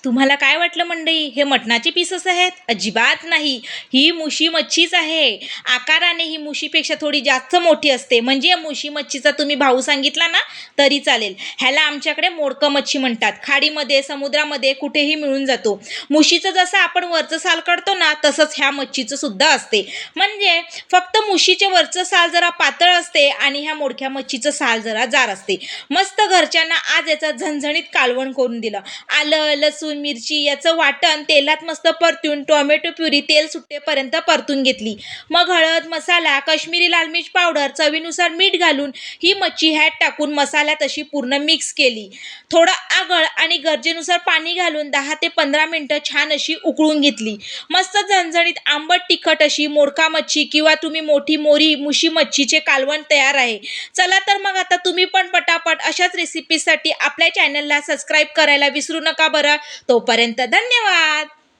तुम्हाला काय वाटलं मंडळी, हे मटणाचे पीसेस आहेत? अजिबात नाही. ही मुशी मच्छीच आहे. आकाराने ही मुशीपेक्षा थोडी जास्त मोठी असते. म्हणजे मुशी मच्छीचा तुम्ही भाऊ सांगितला ना तरी चालेल. ह्याला आमच्याकडे मोडकं मच्छी म्हणतात. खाडीमध्ये, समुद्रामध्ये कुठेही मिळून जातो. मुशीचं जसं आपण वरचं साल काढतो ना, तसंच ह्या मच्छीचं सुद्धा असते. म्हणजे फक्त मुशीचे वरचं साल जरा पातळ असते आणि ह्या मोडक्या मच्छीचं साल जरा जाड असते. मस्त घरच्यांना आज याचा झणझणीत कालवण करून दिलं. आलं, लसूण, मिरची याचं वाटण तेलात मस्त परतून टोमॅटो प्युरी तेल सुटेपर्यंत परतून घेतली. मग हळद, मसाला, काश्मीरी लाल मिर्च पावडर, चवीनुसार मीठ घालून ही मच्छी ह्यात टाकून मसाल्यात अशी पूर्ण मिक्स केली. थोडं आगळ आणि गरजेनुसार पाणी घालून 10 ते 15 मिनिटं छान अशी उकळून घेतली. मस्त झणझणीत आंबट तिखट अशी मोडका मच्छी किंवा तुम्ही मोठी मोरी मुशी मच्छीचे कालवण तयार आहे. चला तर मग आता तुम्ही पण पटापट अशाच रेसिपीसाठी आपल्या चॅनलला सबस्क्राईब करायला विसरू नका बरं. तोपर्यंत धन्यवाद.